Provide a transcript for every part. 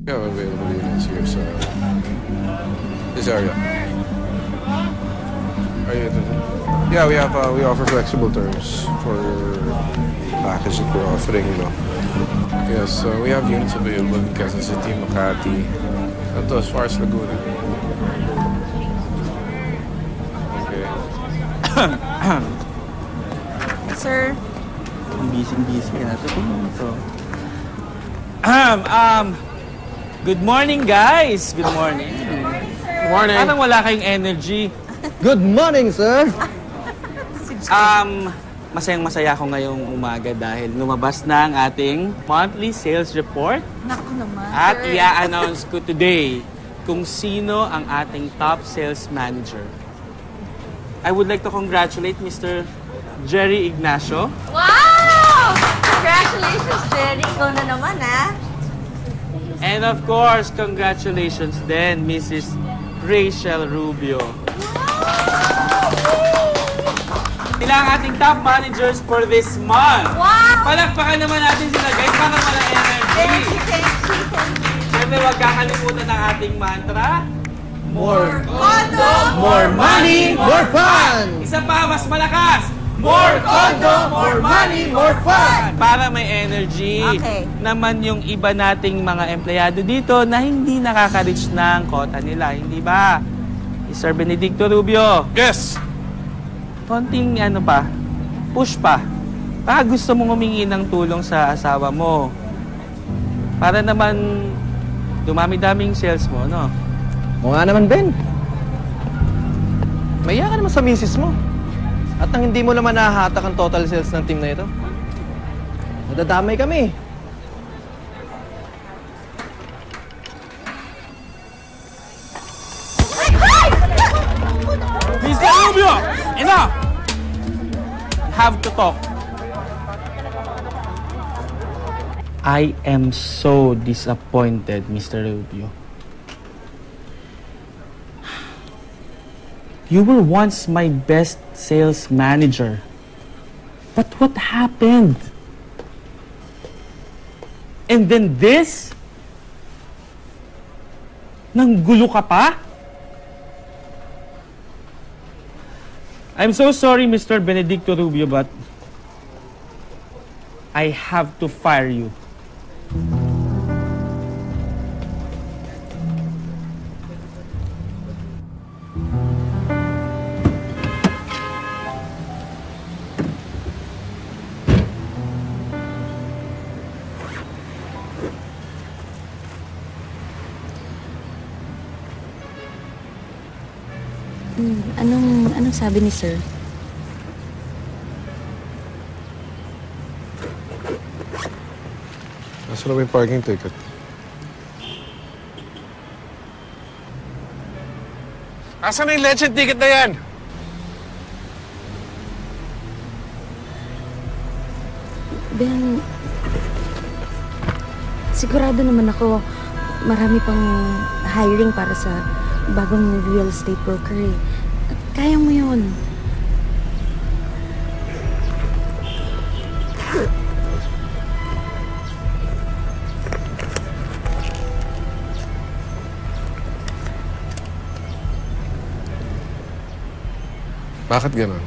We have available units here sa this area. Are you interested? Yeah, we offer flexible terms for package that we're offering, you know. Yes, we have units available in Quezon City, Makati, and as far as Laguna. Okay. Sir? Busy ka na. Ito. Good morning, guys. Good morning. Good morning. Parang wala kayong energy. Good morning, sir. Masayang-masaya ako ngayong umaga dahil lumabas na ang ating monthly sales report. Naku naman, At sir. i-announce ko today kung sino ang ating top sales manager. I would like to congratulate Mr. Jerry Ignacio. Wow! Congratulations, Jerry. Ikaw na naman, ha? And of course, congratulations then, Mrs. Rachel Rubio. Sila ang ating top managers for this month. Wow! Palakpakan naman natin sila, guys, para walang energy. Thank you. Siyempre, huwag kakalimutan ng ating mantra. More Condo! more money, more fun! Isa pa, mas malakas. More condo, more money, more fun! Para may energy. Okay. Naman yung iba nating mga empleyado dito na hindi nakaka-reach ng kota nila. Hindi ba? Sir Benedicto Rubio. Yes. Konting push pa. Baka gusto mong humingi ng tulong sa asawa mo. Para naman dumami-daming sales mo, no? O nga naman, Ben. Maya ka naman sa misis mo. At nang hindi mo naman nahahatak ang total sales ng team na ito. Nadadamay kami. Mr. Rubio! Enough! You have to talk. I am so disappointed, Mr. Rubio. You were once my best sales manager. But what happened? And then this? Nanggulo ka pa? I'm so sorry, Mr. Benedicto Rubio, but I have to fire you. Anong sabi ni sir? Nasaan na ba yung parking ticket? Asan na yung legend ticket na yan? Ben, sigurado naman ako marami pang hiring para sa bagong real estate broker eh. Kaya mo yun. Bakit ganon?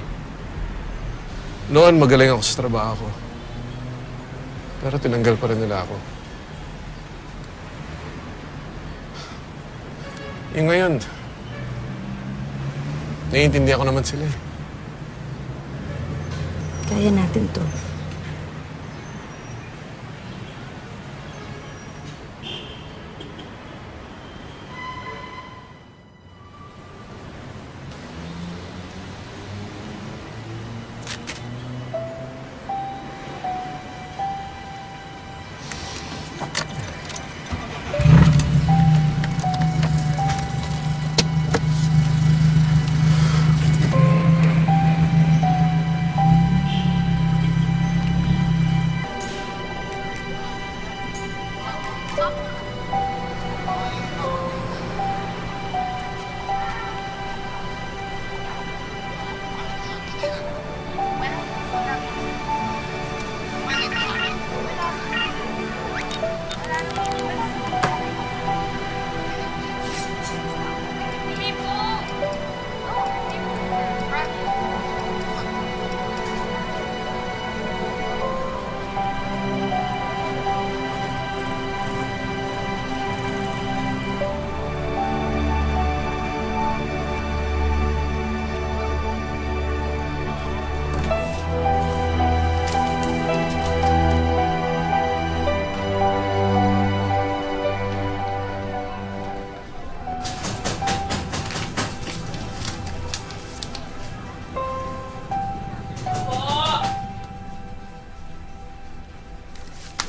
Noon magaling ako sa trabaho ko. Pero tinanggal pa rin nila ako. Yung ngayon, naiintindihan ko naman sila eh. Kaya natin to.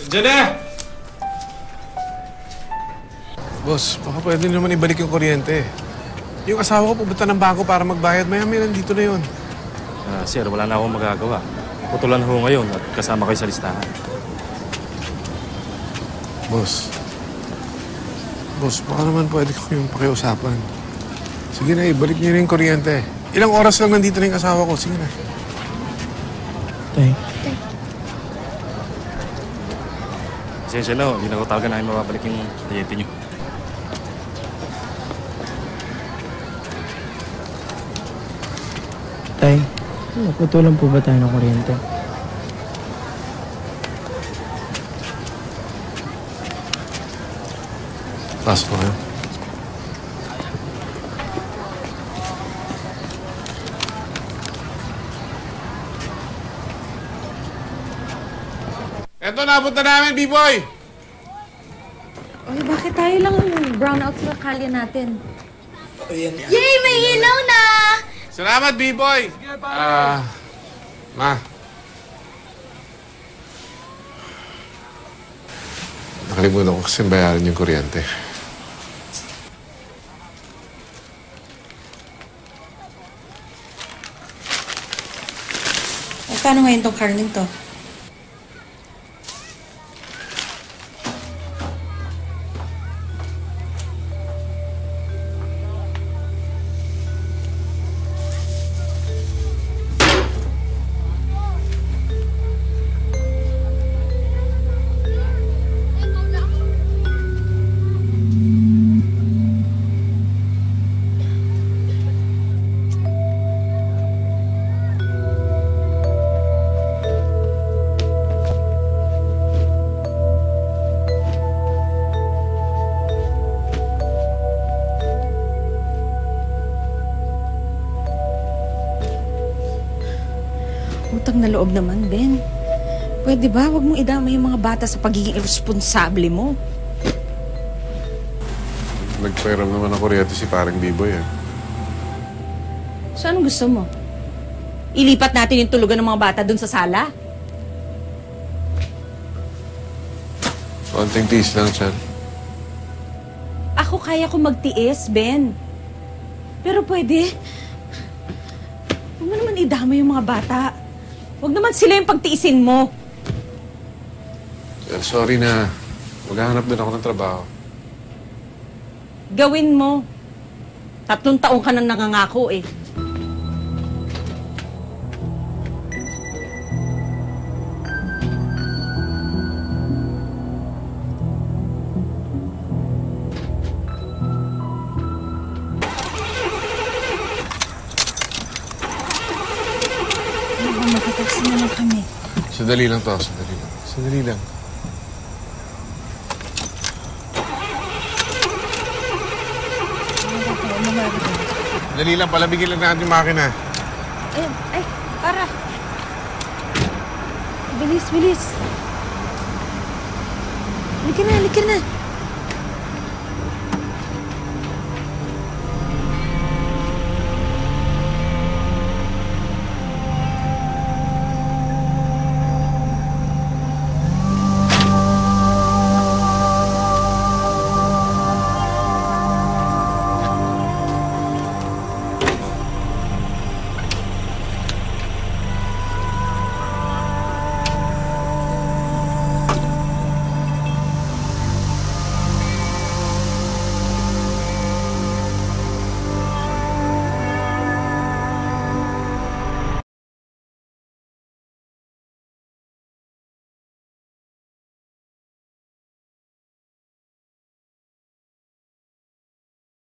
Diyan na! Boss, baka pwede naman ibalik yung kuryente. Yung asawa ko pupunta ng bangko para magbayad. Maya-maya nandito na yun. Sir, wala na akong magagawa. Putulan ho ngayon at kasama kayo sa listahan. Boss. Boss, baka naman pwede ko yung pakiusapan. Sige na, ibalik niyo na yung kuryente. Ilang oras lang nandito na yung asawa ko. Sige na. Tay. Pasensya na ho, hindi na ko talaga namin mababalik yung kliyente niyo. Tay, naputulan po ba tayo ng kuryente? Pasok na kayo. Eto, napunta namin, B-Boy! Oy, bakit tayo lang brownout sa kalye natin? Yay! May ilaw na! Salamat, B-Boy! Ma. Nakalimutan ko kasi bayaran yung kuryente. Paano ngayon tong karning to? Utang na loob naman, Ben. Pwede ba? Huwag mong idamay yung mga bata sa pagiging irresponsable mo. Nagpairam naman ng kuryente si parang B-Boy, eh. So, anong gusto mo? Ilipat natin yung tulugan ng mga bata dun sa sala? Konting tiis lang, Chan. Ako kaya ko magtiis, Ben. Pero pwede. Huwag mo naman idamay yung mga bata. Huwag naman sila yung pagtiisin mo. Well, sorry na. Maghahanap din ako ng trabaho. Gawin mo. 3 taong ka nang nangangako eh. Magkataksi na lang kami. Sandali lang to, sandali lang. Sandali lang. Sandali lang, palabigin lang natin yung makina. Ay, para. Bilis, bilis. Halika na, halika na.